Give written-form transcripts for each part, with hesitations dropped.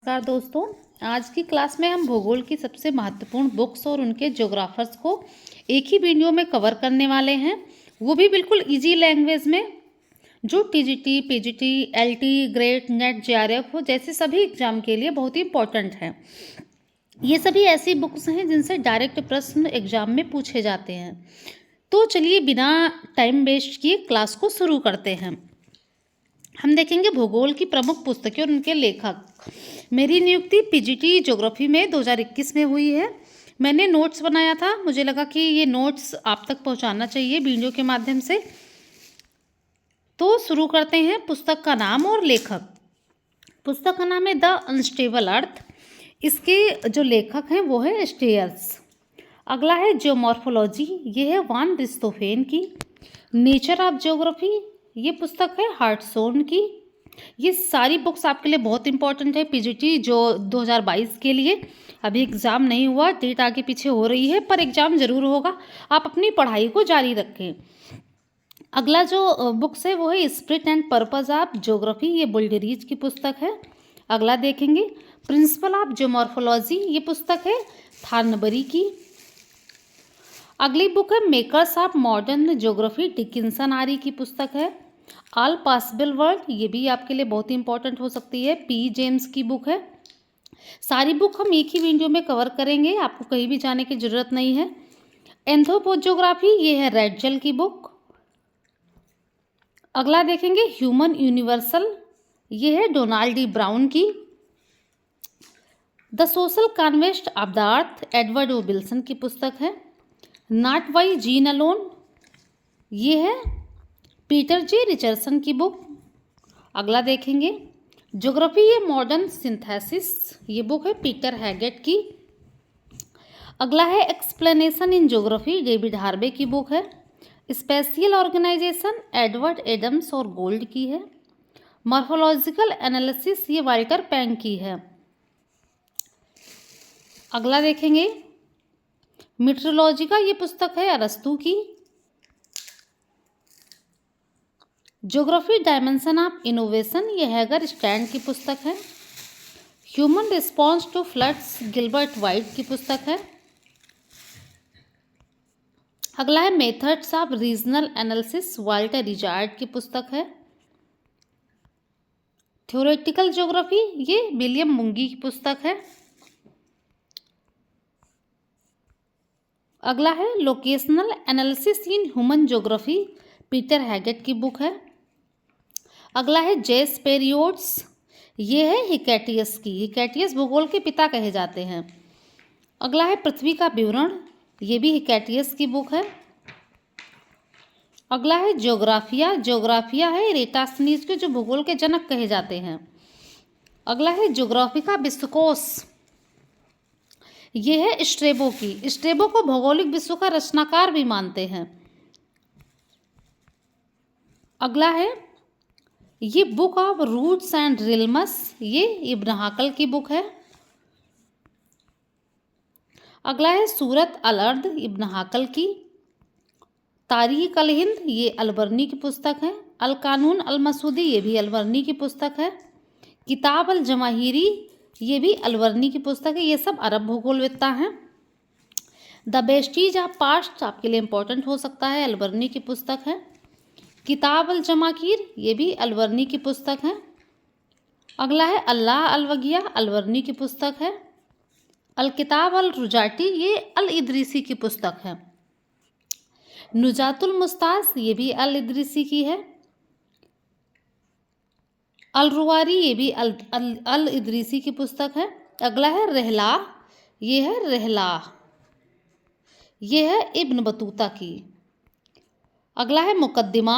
नमस्कार दोस्तों। आज की क्लास में हम भूगोल की सबसे महत्वपूर्ण बुक्स और उनके ज्योग्राफर्स को एक ही वीडियो में कवर करने वाले हैं, वो भी बिल्कुल इजी लैंग्वेज में, जो TGT, PGT, LT, great, net, JRF हो जैसे सभी एग्जाम के लिए बहुत ही इंपॉर्टेंट हैं। ये सभी ऐसी बुक्स हैं जिनसे डायरेक्ट प्रश्न एग्जाम में पूछे जाते हैं। तो चलिए बिना टाइम वेस्ट किए क्लास को शुरू करते हैं। हम देखेंगे भूगोल की प्रमुख पुस्तकें और उनके लेखक। मेरी नियुक्ति पीजीटी ज्योग्राफी में 2021 में हुई है। मैंने नोट्स बनाया था, मुझे लगा कि ये नोट्स आप तक पहुंचाना चाहिए वीडियो के माध्यम से। तो शुरू करते हैं। पुस्तक का नाम और लेखक। पुस्तक का नाम है द अनस्टेबल अर्थ। इसके जो लेखक हैं वो है स्टेयर्स। अगला है जियोमॉर्फोलॉजी, ये है वान रिस्तोफेन की। नेचर ऑफ ज्योग्राफी, ये पुस्तक है हार्टसोन की। ये सारी बुक्स आपके लिए बहुत इंपॉर्टेंट है पीजीटी जो 2022 के लिए। अभी एग्ज़ाम नहीं हुआ, डेट आगे पीछे हो रही है, पर एग्ज़ाम ज़रूर होगा। आप अपनी पढ़ाई को जारी रखें। अगला जो बुक्स है वो है spirit and purpose of geography, ये बुल्डरीज की पुस्तक है। अगला देखेंगे प्रिंसिपल ऑफ जियोमॉर्फोलॉजी, ये पुस्तक है थार्नबरी की। अगली बुक है makers of modern geography, Dickinson आरी की पुस्तक है। ऑल पॉसिबल वर्ल्ड, ये भी आपके लिए बहुत ही इंपॉर्टेंट हो सकती है, पी जेम्स की बुक है। सारी बुक हम एक ही वीडियो में कवर करेंगे, आपको कहीं भी जाने की जरूरत नहीं है। एंथ्रोपोज्योग्राफी, ये है रेडजल की बुक। अगला देखेंगे ह्यूमन यूनिवर्सल, ये है डोनाल्ड डी ब्राउन की। The social conquest of the earth, Edward O Wilson की पुस्तक है। नॉट बाई जीन अलोन, ये है पीटर जे रिचर्डसन की बुक। अगला देखेंगे ज्योग्राफी ए मॉडर्न सिंथेसिस, ये बुक है पीटर हैगेट की। अगला है explanation in geography, David Harvey की बुक है। स्पेशियल ऑर्गेनाइजेशन, एडवर्ड एडम्स और गोल्ड की है। मॉर्फोलॉजिकल एनालिसिस, ये वाल्टर पैंग की है। अगला देखेंगे मीटरोलॉजी का, ये पुस्तक है अरस्तू की। ज्योग्राफी डायमेंशन ऑफ इनोवेशन, ये हैगर स्टैंड की पुस्तक है। Human response to floods, Gilbert White की पुस्तक है। अगला है methods of regional analysis, Walter Richard की पुस्तक है। थ्योरेटिकल ज्योग्राफी, ये विलियम मुंगी की पुस्तक है। अगला है locational analysis in human geography, Peter Haggett की बुक है। अगला है जेस पेरियोड्स, ये है हिकैटियस की। हिकैटियस भूगोल के पिता कहे जाते हैं। अगला है पृथ्वी का विवरण, ये भी हिकैटियस की बुक है। अगला है ज्योग्राफिया। ज्योग्राफिया है एरेटास्थनीज के, जो भूगोल के जनक कहे जाते हैं। अगला है ज्योग्राफिका विश्वकोश, ये है स्ट्रेबो की। स्ट्रेबो को भौगोलिक विश्व का रचनाकार भी मानते हैं। अगला है ये बुक ऑफ रूट्स एंड रिल्मस, ये इब्न हाकल की बुक है। अगला है सूरत अल अर्द, इब्न हाकल की। तारीख अल हिंद, ये अलबर्नी की पुस्तक है। अल कानून अल मसूदी, ये भी अलबर्नी की पुस्तक है। किताब अल जमाहिरी, ये भी अलबर्नी की पुस्तक है। ये सब अरब भूगोलवेत्ता हैं। द वेस्टीज ऑफ पास्ट, आपके लिए इंपॉर्टेंट हो सकता है, अलबर्नी की पुस्तक है। किताब अल जमाकीर, ये भी अलबर्नी की पुस्तक है। अगला है अल्लाह अल वगिया, अलबर्नी की पुस्तक है। अल किताब अल रुजाटी, ये अल इदरीसी की पुस्तक है। नुजातुल मुस्ताज, ये भी अल इदरीसी की है। अल रुवारी, ये भी अल इदरीसी की पुस्तक है। अगला है रहला, ये है रहला, ये है इब्न बतूता की। अगला है मुकद्दिमा,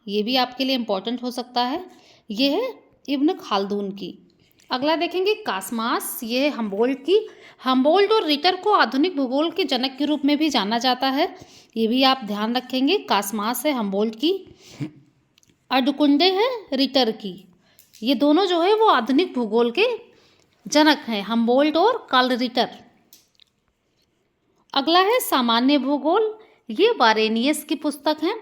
ये भी आपके लिए इंपॉर्टेंट हो सकता है, ये है इब्न खालदून की। अगला देखेंगे कासमास, ये है हम्बोल्ट की। हम्बोल्ट और रिटर को आधुनिक भूगोल के जनक के रूप में भी जाना जाता है, ये भी आप ध्यान रखेंगे। कासमास है हम्बोल्ट की। अडकुंडे है रिटर की। ये दोनों जो है वो आधुनिक भूगोल के जनक हैं, हम्बोल्ट और कार्ल रिटर। अगला है सामान्य भूगोल, ये वारेनियस की पुस्तक है।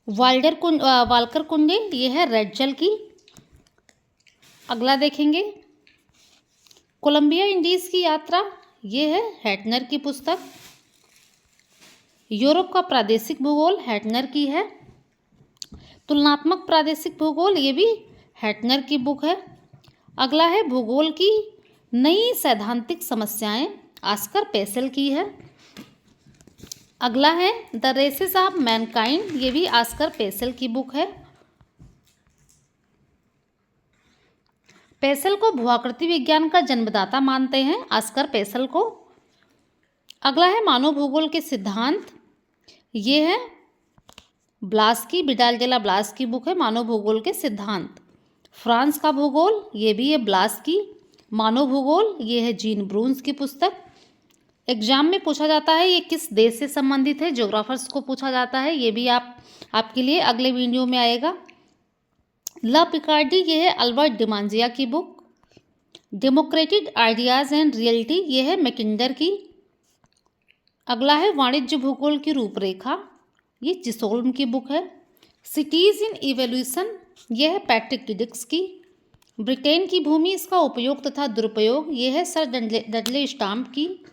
वाल्कर कुंडे, ये है रेडजल की। अगला देखेंगे कोलंबिया इंडीज की यात्रा, ये है हैटनर की पुस्तक। यूरोप का प्रादेशिक भूगोल हैटनर की है। तुलनात्मक प्रादेशिक भूगोल, ये भी हैटनर की बुक है। अगला है भूगोल की नई सैद्धांतिक समस्याएं, ऑस्कर पेसेल की है। अगला है द रेसेस ऑफ मैनकाइंड, ये भी ऑस्कर पेसेल की बुक है। पेसेल को भूआकृति विज्ञान का जन्मदाता मानते हैं, ऑस्कर पेसेल को। अगला है मानव भूगोल के सिद्धांत, ये है ब्लास्की, विडाल डेला ब्लास की बुक है, मानव भूगोल के सिद्धांत। फ्रांस का भूगोल, ये भी है ब्लास्की। मानव भूगोल, ये है जीन ब्रून्स की पुस्तक। एग्जाम में पूछा जाता है ये किस देश से संबंधित है, ज्योग्राफर्स को पूछा जाता है, ये भी आपके लिए अगले वीडियो में आएगा। ला पिकार्डी, ये है अल्बर्ट डिमांजिया की book. Democratic ideas and reality, ये है मैकिंडर की। अगला है वाणिज्य भूगोल की रूपरेखा, ये चिसोल्म की बुक है। सिटीज इन इवोल्यूशन, यह है पैट्रिक डिडिक्स की। ब्रिटेन की भूमि, इसका उपयोग तथा दुरुपयोग, यह है सर डडले स्टाम्प की।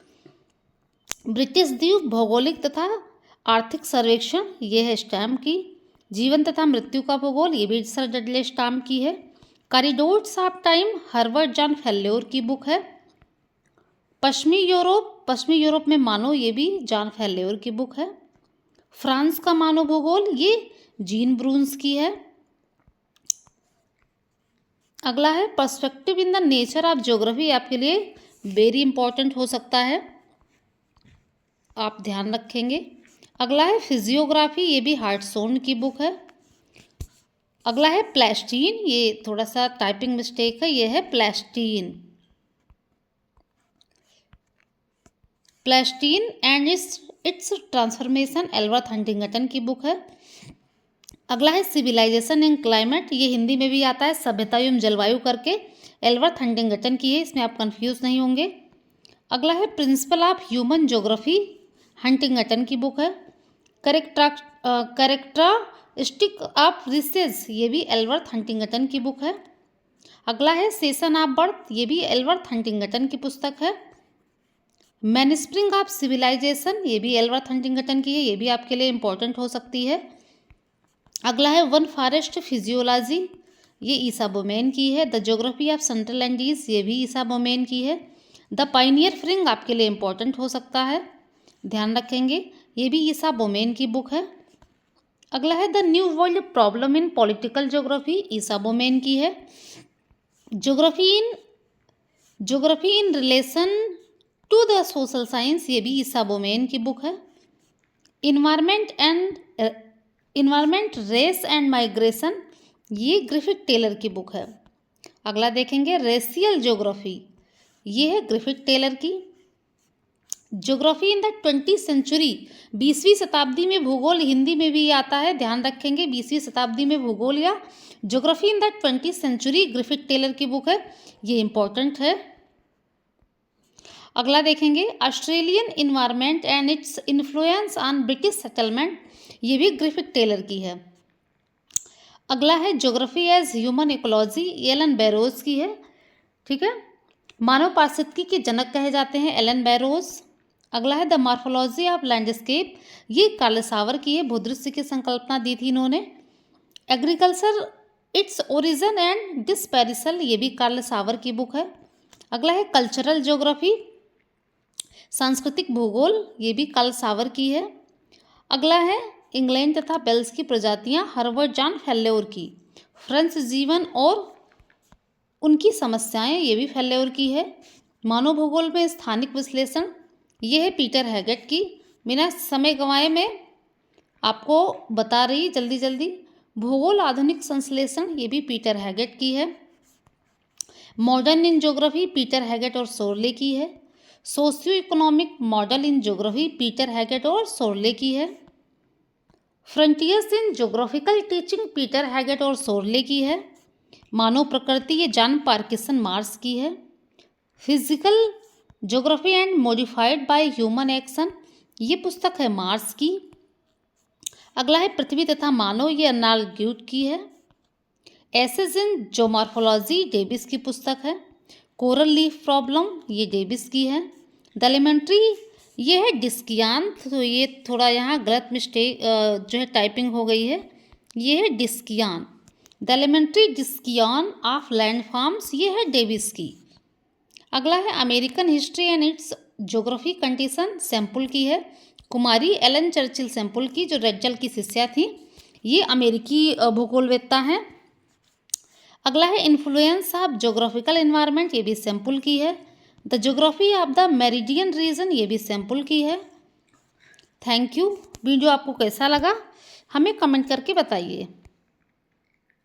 ब्रिटिश द्वीप भौगोलिक तथा आर्थिक सर्वेक्षण, यह है स्टैम्प की। जीवन तथा मृत्यु का भूगोल, ये भी सर डडले स्टाम्प की है। Corridors of time, Herbert John failure की बुक है। पश्चिमी यूरोप में मानव, ये भी जॉन फेल्योर की बुक है। फ्रांस का मानव भूगोल, ये जीन ब्रून्स की है। अगला है perspective in the nature of geography, आपके लिए वेरी इंपॉर्टेंट हो सकता है, आप ध्यान रखेंगे। अगला है फिजियोग्राफी, ये भी हार्टसोन की बुक है। अगला है प्लेस्टीन, ये थोड़ा सा टाइपिंग मिस्टेक है, ये है Palestine and its transformation, Elbert Huntington की बुक है। अगला है सिविलाइजेशन एंड क्लाइमेट, ये हिंदी में भी आता है सभ्यता एवं जलवायु करके, एल्बर्ट हंटिंगटन की है, इसमें आप कंफ्यूज नहीं होंगे। अगला है principle of human geography, Huntington की बुक है। कैरेक्टरिस्टिक ऑफ रिसेस, ये भी एल्बर्ट हंटिंगटन की बुक है। अगला है सेशन ऑफ बर्थ, ये भी एल्बर्ट हंटिंगटन की पुस्तक है। मैनस्प्रिंग ऑफ सिविलाइजेशन, ये भी एल्बर्ट हंटिंगटन की है, ये भी आपके लिए इंपॉर्टेंट हो सकती है। अगला है वन फॉरेस्ट फिजियोलॉजी, ये ईसा बोमेन की है। The geography of central Indies, ये भी ईसा बोमेन की है। द पाइनियर फ्रिंग आपके लिए इंपॉर्टेंट हो सकता है, ध्यान रखेंगे, ये भी ईसा बोमेन की बुक है। अगला है the new world problem in political geography, Isaiah Bowman की है। Geography in relation to the social science, ये भी ईसा बोमेन की बुक है। इन्वायरमेंट रेस एंड माइग्रेशन, ये ग्रिफिथ टेलर की बुक है। अगला देखेंगे रेशियल ज्योग्राफी, ये है ग्रिफिथ टेलर की। Geography in the 20th century, 20वीं शताब्दी में भूगोल, हिंदी में भी आता है, ध्यान रखेंगे 20वीं शताब्दी में भूगोल या geography in the 20th century, Griffith Taylor की बुक है, ये इंपॉर्टेंट है। अगला देखेंगे Australian environment and its influence on British settlement, ये भी ग्रिफिथ टेलर की है। अगला है geography as human ecology, Alan Barrows की है, ठीक है, मानव पारिस्थितिकी के जनक कहे जाते हैं एलन बैरोज। अगला है द मॉर्फोलॉजी ऑफ लैंडस्केप, ये कार्ल सावर की है, भूदृश्य की संकल्पना दी थी इन्होंने। Agriculture its origin and dispersals, ये भी कार्ल सावर की बुक है। अगला है कल्चरल ज्योग्राफी, सांस्कृतिक भूगोल, ये भी कार्ल सावर की है। अगला है इंग्लैंड तथा वेल्स की प्रजातियां, हर्बर्ट जॉन फेल्योर की। फ्रेंच जीवन और उनकी समस्याएं, ये भी फेल्योर की है। मानव भूगोल में स्थानिक विश्लेषण, ये है पीटर हैगेट की। बिना समय गंवाए मैं आपको बता रही जल्दी जल्दी। भूगोल आधुनिक संश्लेषण, ये भी पीटर हैगेट की है। Modern in geography, Peter Haggett और सोरले की है। Socio economic model in geography, Peter Haggett और सोरले की है। फ्रंटियर्स इन ज्योग्राफिकल टीचिंग, पीटर हैगेट और सोरले की है। मानव प्रकृति, ये जॉन पार्किंसन मार्स की है। Physical geography and modified by human action, ये पुस्तक है मार्स की। अगला है पृथ्वी तथा मानव, ये अर्नाल्ड ग्यूट की है। एसेज इन जोमॉर्फोलॉजी डेविस की पुस्तक है। कोरल लीफ प्रॉब्लम ये डेविस की है। द एलिमेंट्री ये है डिस्कियान, तो ये थोड़ा यहाँ गलत मिस्टेक जो है टाइपिंग हो गई है, ये है डिस्कियान। द एलिमेंट्री डिस्कियान ऑफ लैंडफॉर्म्स ये है डेविस की। अगला है American history and it's geography condition, sample की है कुमारी एलन चर्चिल सैम्पल की, जो रेचल की शिष्या थी। ये अमेरिकी भूगोलवेत्ता हैं। अगला है इन्फ्लुएंस ऑफ जोग्राफिकल एनवायरनमेंट, ये भी सैम्पल की है। The geography of the Mediterranean region, ये भी सैम्पल की है। Thank you. वीडियो आपको कैसा लगा हमें कमेंट करके बताइए।